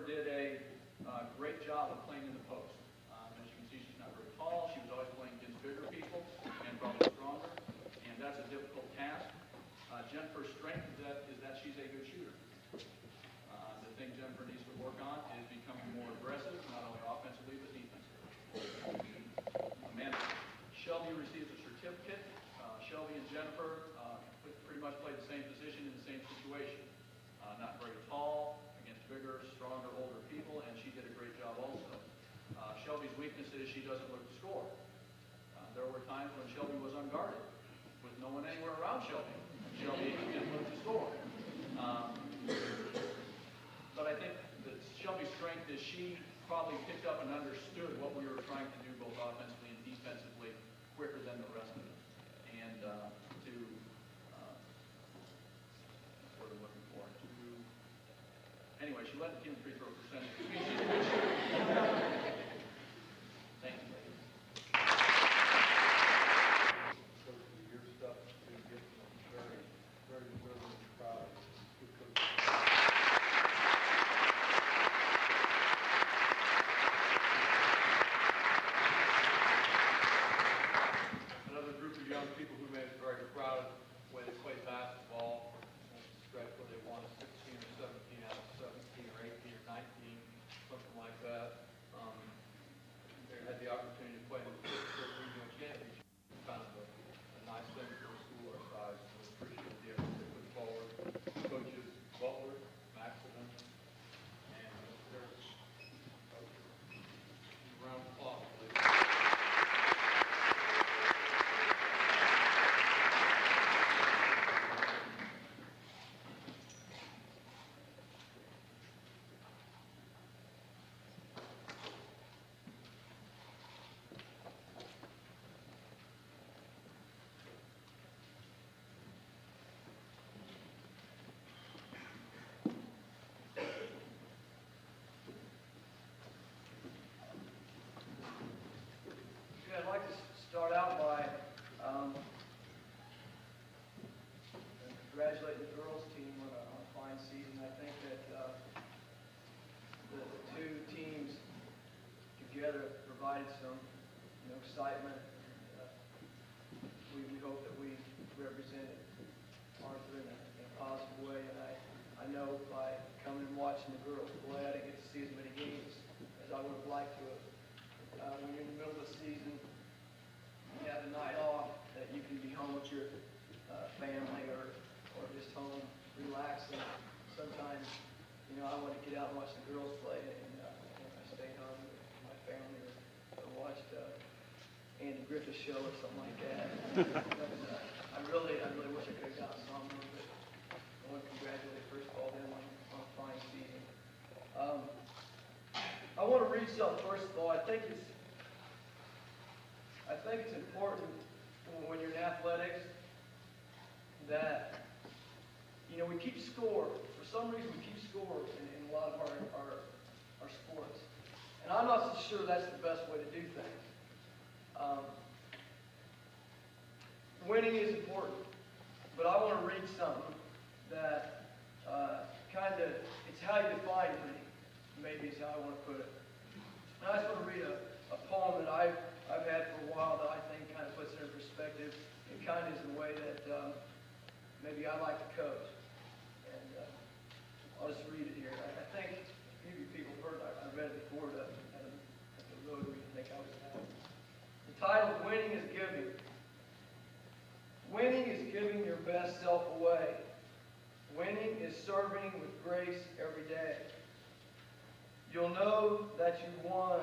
did a great job of playing in the post. As you can see, she's not very tall. She was always playing against bigger people and probably stronger, and that's a difficult task. Jennifer's strength is that she's a good shooter. The thing Jennifer needs to work on is becoming more aggressive, not only offensively but defensively. Shelby receives a certificate. Shelby and Jennifer pretty much played the same position in the same situation. Not very tall, against bigger, stronger, older people, and she did a great job also. Shelby's weakness is she doesn't look to score. There were times when Shelby was unguarded, with no one anywhere around Shelby. Shelby didn't look to score. But I think that Shelby's strength is she probably picked up and understood what we were trying to do both offensively and defensively quicker than the rest of us. And what are we looking for? Anyway, she led the team free throw percentage. Thank you. Your stuff to get very, very deserving and proud. Good coach. Another group of young people who made us very proud when they played basketball, stretch where they won 16 or 17 out of 17 or 18 or 19, something like that. They had the opportunity to play in the regional championship. Kind of a nice thing for a school our size. So we appreciate the effort they put forward. Coaches Butler, Maximum, and there's a round of applause, please. I'd like to start out by congratulating the girls team on a fine season. I think that the two teams together provided some excitement. We hope that we represented Arthur in a positive way. And I know by coming and watching the girls play, I didn't get to see as many games as I would have liked to have. When you're in the middle of the season, you have a night off, that you can be home with your family or just home relaxing. Sometimes, I want to get out and watch the girls play, and I stay home with my family or watched Andy Griffith's show or something like that. But, I really wish I could have gotten some of them, but I want to congratulate first of all them on a fine season. I want to read something first of all. I think it's important when you're in athletics that we keep score. For some reason, we keep score in a lot of our sports, and I'm not so sure that's the best way to do things. Winning is important, but I want to read something that it's how you define winning. Maybe is how I want to put it. And I just want to read a poem that I've had for a while that I think kind of puts it in perspective. It kind of is the way that maybe I like to coach. And I'll just read it here. I think a few of you people heard it. I read it before at the Rotary. I think I was at. The title is Winning is Giving. Winning is giving your best self away. Winning is serving with grace every day. You'll know that you won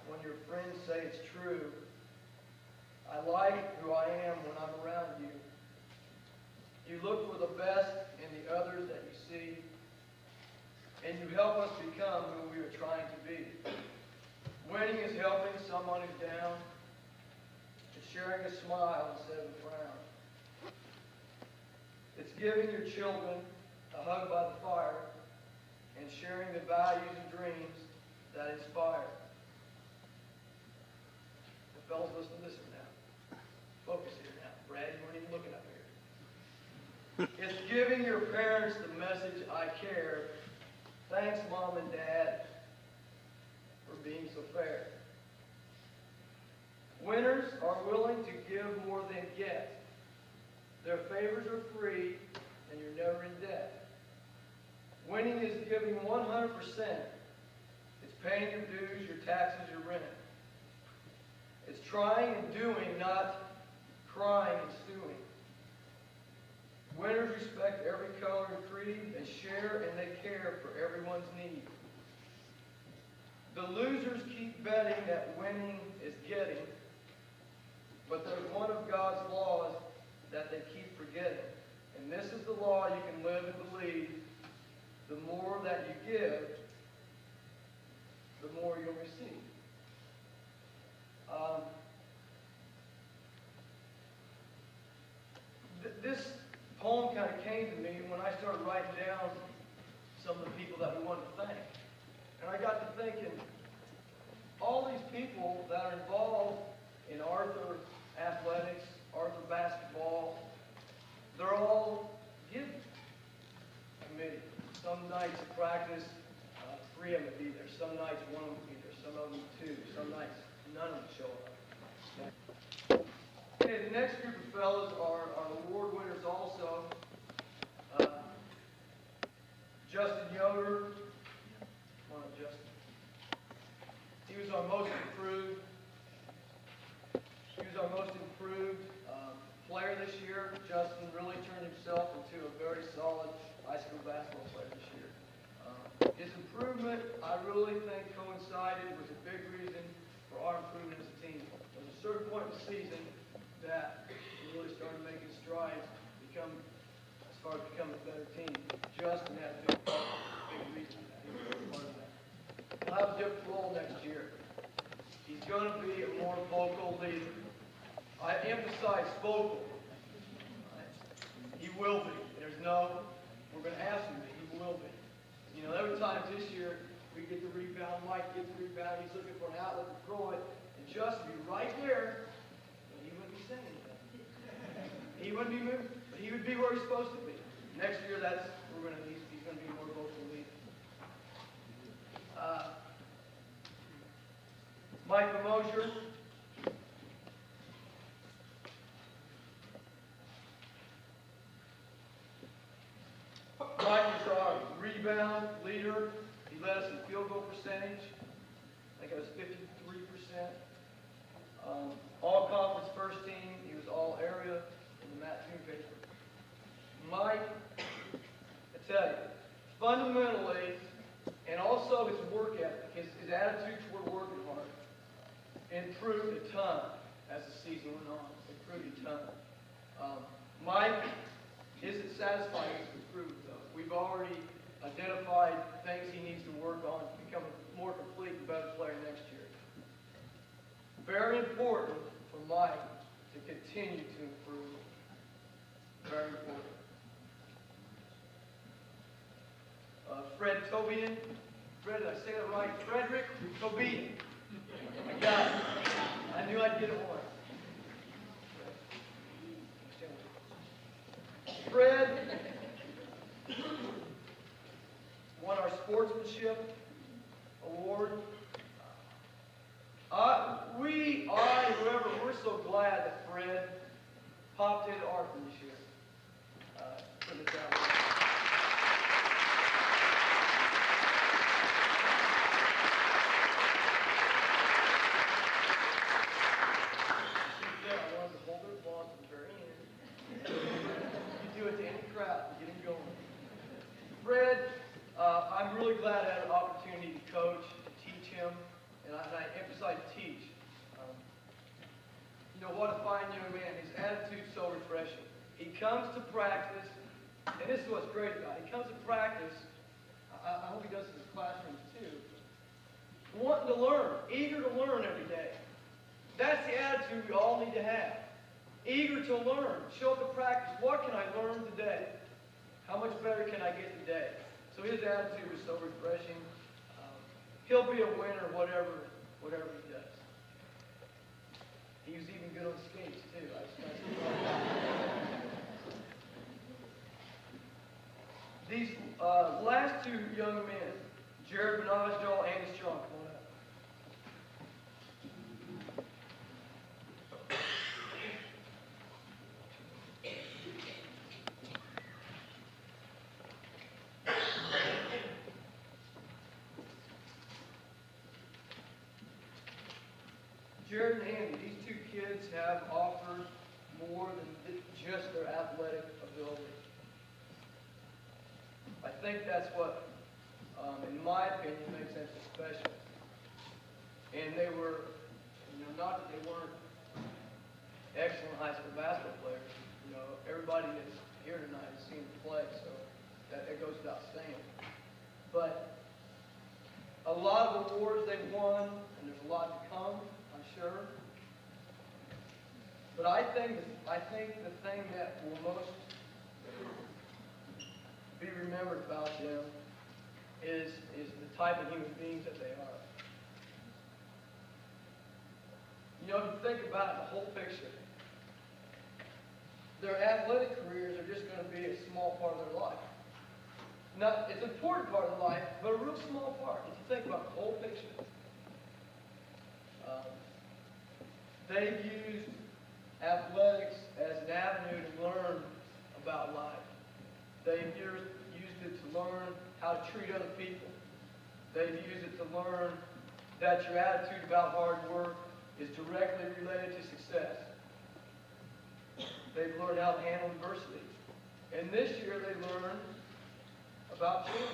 when your friends say it's true. I like who I am when I'm around you. You look for the best in the others that you see, and you help us become who we are trying to be. Winning is helping someone who's down. It's sharing a smile instead of a frown. It's giving your children a hug by the fire and sharing the values and dreams that inspire. The fellas, listen to this one now. Focus here now. Brad, you weren't even looking up here. It's giving your parents the message, I care. Thanks, Mom and Dad. for being so fair. Winners are willing to give more than get. Their favors are free, and you're never in debt. Winning is giving 100%. It's paying your dues, your taxes, your rent. It's trying and doing, not crying and stewing. Winners respect every color and creed. They share and they care for everyone's need. The losers keep betting that winning is getting, but there's one of God's laws that they keep forgetting. And this is the law you can live and believe. The more that you give, the more you'll receive. This poem kind of came to me when I started writing down some of the people that we wanted to thank. And I got to thinking, all these people that are involved in Arthur athletics, Arthur basketball, they're all giving committee. Some nights of practice, 3 of them would be there. Some nights 1 of them would be there. Some of them 2. Some nights none of them show up. Okay, the next group of fellows are award winners also. Justin Yoder. Come on up, Justin. He was our most improved. Player this year. Justin really turned himself into a very solid high school basketball player this year. His improvement, I really think, coincided with a big reason for our improvement as a team. There was a certain point in the season that we really started making strides, as far as becoming a better team. Justin had a big part, big reason for that. He was a big part of that. He'll have a different role next year. He's going to be a more vocal leader. I emphasize vocal. He will be. We're going to ask him, but he will be. You know, there were times this year we get the rebound, Mike gets the rebound, he's looking for an outlet to throw it, and Justin would be right there, but he wouldn't be saying anything. He wouldn't be moving, but he would be where he's supposed to be. Next year, he's going to be more vocal leader. Mike Mosier. Mike was our rebound leader. He led us in field goal percentage. I think it was 53%. All conference first team. He was all area in the Matt Toon paper. Mike, I tell you, fundamentally, and also his work ethic, his attitude toward working hard, improved a ton as the season went on. Improved a ton. Mike isn't satisfied with his improvement, though. We've already identified things he needs to work on to become a more complete and better player next year. Very important for Mike to continue to improve. Very important. Fred Tobian. Fred, did I say that right? Frederick Tobian. I got it. I knew I'd get it once. Fred won our sportsmanship award. We're so glad that Fred popped into Arthur this year. Putting it down. I wanted to hold their applause at the very end. You do it to any crowd to get him going. Fred, I'm really glad I had an opportunity to coach, to teach him, and I emphasize teach. What a fine young man. His attitude's so refreshing. He comes to practice, and this is what's great about it. He comes to practice, I hope he does it in his classrooms too, wanting to learn, eager to learn every day. That's the attitude we all need to have. Eager to learn. Show up to practice. What can I learn today? How much better can I get today? So his attitude was so refreshing. He'll be a winner whatever he does. He was even good on skates, too. These last 2 young men, Jared Benajal and Andy Strong, come on up. Jared and Andy, these two kids have offered more than just their athletic ability. I think that's what, in my opinion, makes them so special. And they were, not that they weren't excellent high school basketball players. Everybody that's here tonight has seen them play, so that goes without saying. But a lot of awards they've won, and there's a lot to come, I'm sure. But I think the thing that will most be remembered about them is the type of human beings that they are. If you think about it, the whole picture, their athletic careers are just going to be a small part of their life. Not, it's an important part of their life, but a real small part. If you think about the whole picture. They've used athletics as an avenue to learn about life. They've used it to learn how to treat other people. They've used it to learn that your attitude about hard work is directly related to success. They've learned how to handle adversity. And this year they learned about children,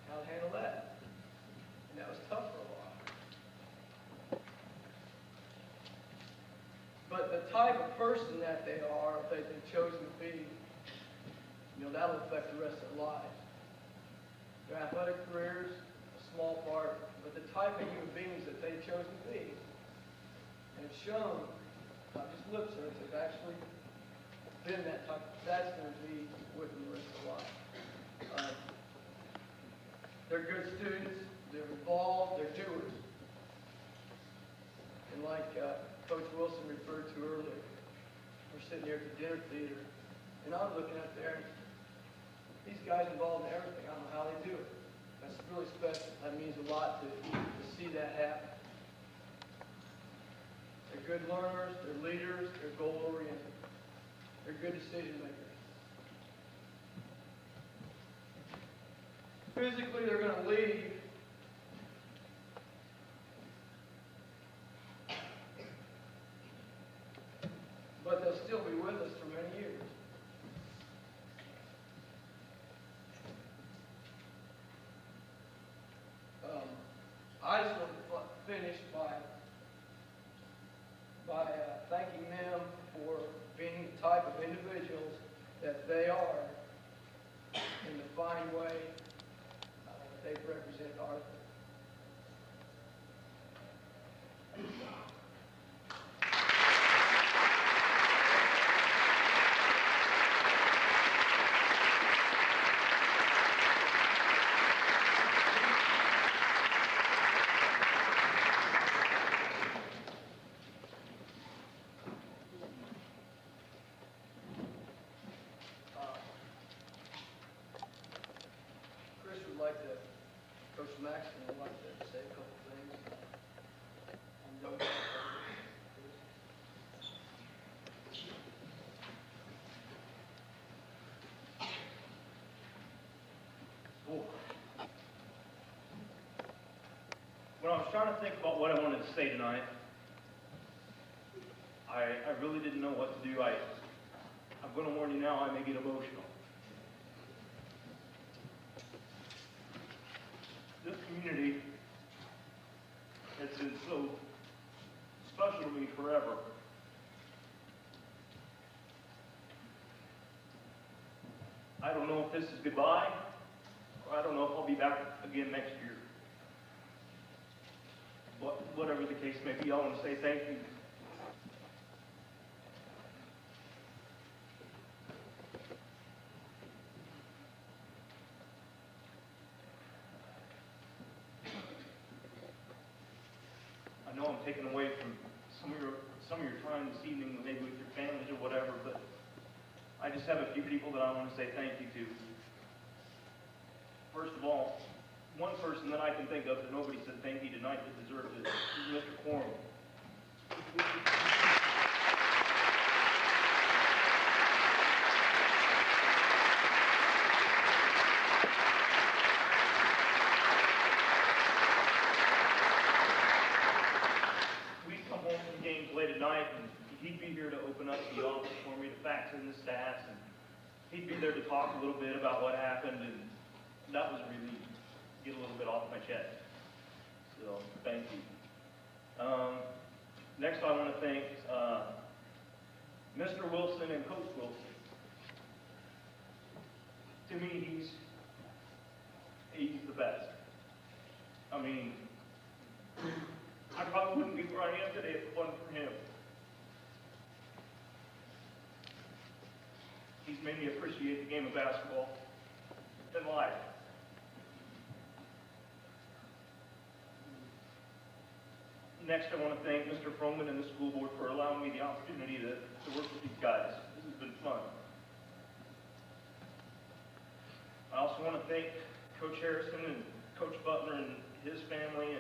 how to handle that. And that was tough for a while. But the type of person that they are, if they've been chosen to be, that'll affect the rest of their lives. Their athletic careers, a small part, but the type of human beings that they've chosen to be, and have shown, not just lip service, they've actually been that type. That's going to be with them the rest of their life. They're good students. They're involved. They're doers. And like Coach Wilson referred to earlier, we're sitting here at the dinner theater, and I'm looking up there, and these guys involved in everything. I don't know how they do it. That's really special. That means a lot to see that happen. They're good learners. They're leaders. They're goal-oriented. They're good decision makers. Physically, they're going to leave. But they'll still be with us for many years. I just want to finish by thanking them for being the type of individuals that they are in the fine way they represent Arthur. Coach Maxton would like to say a couple things. When I was trying to think about what I wanted to say tonight, I really didn't know what to do. I'm going to warn you now, I may get emotional. This community has been so special to me forever. I don't know if this is goodbye, or I don't know if I'll be back again next year. But whatever the case may be, I want to say thank you. I know I'm taking away from some of your time this evening, maybe with your families or whatever, but I just have a few people that I want to say thank you to. First of all, one person that I can think of that nobody said thank you tonight that deserves it is Mr. Corn. We come that was a relief. Get a little bit off my chest. So, thank you. Next, I want to thank Mr. Wilson and Coach Wilson. To me, he's the best. I mean, I probably wouldn't be where I am today if it wasn't for him. He's made me appreciate the game of basketball and life. Next, I want to thank Mr. Froman and the school board for allowing me the opportunity to work with these guys. This has been fun. I also want to thank Coach Harrison and Coach Butler and his family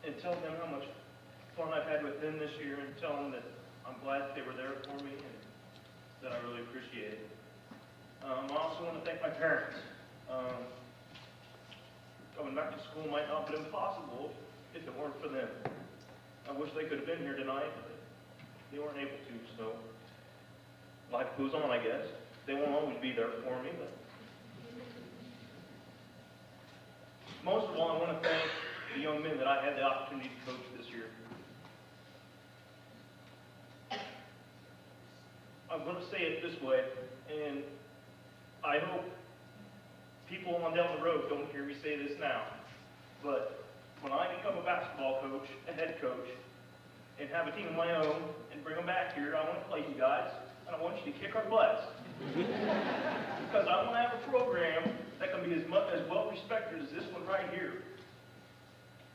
and tell them how much fun I've had with them this year and tell them that I'm glad they were there for me and that I really appreciate it. I also want to thank my parents. Coming back to school might not have been possible if it weren't for them. I wish they could have been here tonight, but they weren't able to, so life goes on, I guess. They won't always be there for me, but most of all, I want to thank the young men that I had the opportunity to coach this year. I'm going to say it this way, and I hope people on down the road don't hear me say this now, but when I become a basketball coach, a head coach, and have a team of my own, and bring them back here, I want to play you guys, and I want you to kick our butts. Because I want to have a program that can be as well respected as this one right here.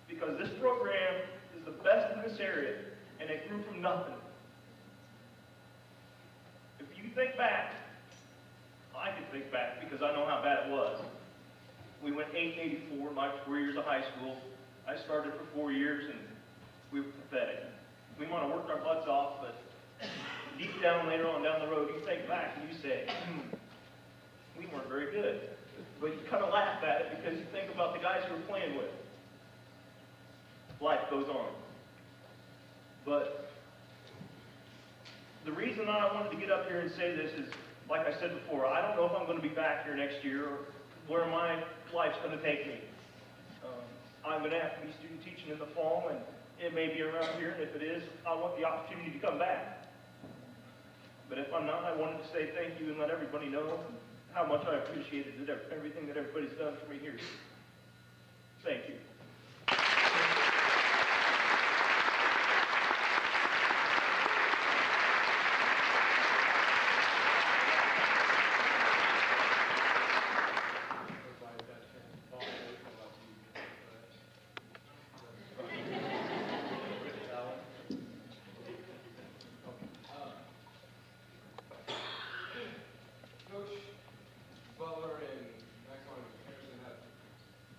Because this program is the best in this area, and it grew from nothing. If you think back, I can think back because I know how bad it was. We went 8-84 my 4 years of high school. I started for 4 years, and we were pathetic. We might have worked our butts off, but deep down later on down the road, you think back and you say, we weren't very good. But you kind of laugh at it because you think about the guys you were playing with. Life goes on. But the reason I wanted to get up here and say this is, like I said before, I don't know if I'm going to be back here next year or where my life's going to take me. I'm going to have to be student teaching in the fall, and it may be around here, and if it is, I want the opportunity to come back. But if I'm not, I wanted to say thank you and let everybody know how much I appreciated everything that everybody's done for me here. Thank you.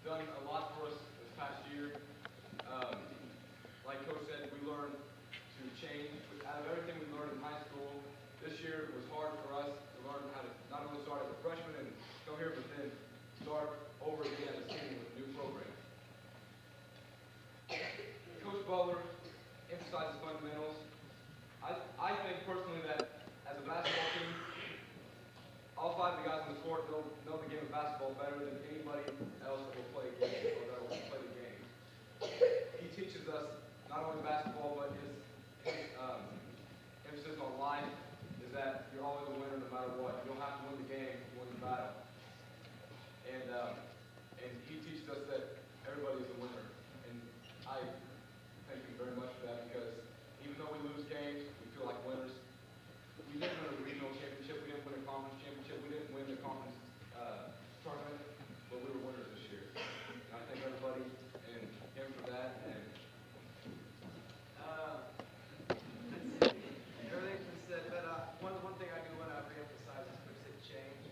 Done a lot for us this past year. Like Coach said, we learned to change. Out of everything we learned in high school, this year was hard for us to learn how to not only start as a freshman and come here, but then start over again as a senior with a new program. Coach Butler emphasizes fundamentals. I think personally that as a basketball team, all 5 of the guys on the court know the game of basketball better than anybody else that will play a game or that will play the game. He teaches us not only basketball, but his emphasis on life is that you're always a winner no matter what. You don't have to win the game to win the battle. And he teaches us that everybody is a winner. And I thank him very much for that because even though we lose games, we feel like winners. We didn't win a regional championship. We didn't win a conference championship. We didn't win the conference tournament, but we were winners this year. And I thank everybody and him for that. And everything's been said, but one thing I do want to reemphasize is Coach said change.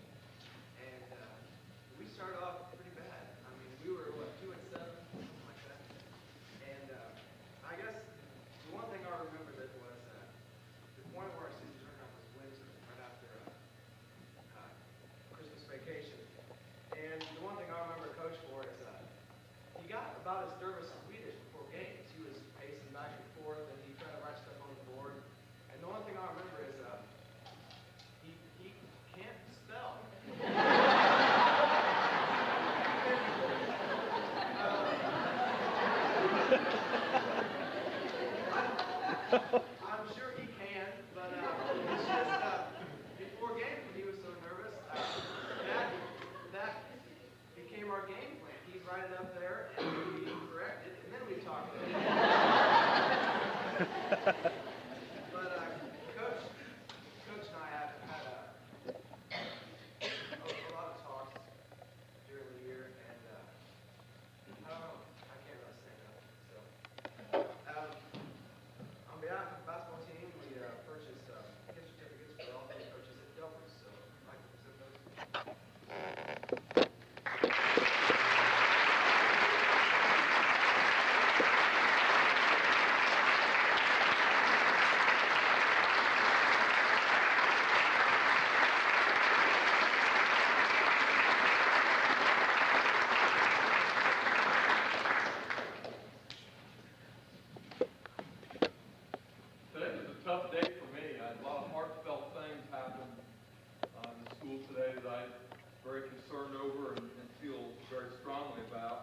Today was a tough day for me. I had a lot of heartfelt things happen in the school today that I'm very concerned over and feel very strongly about.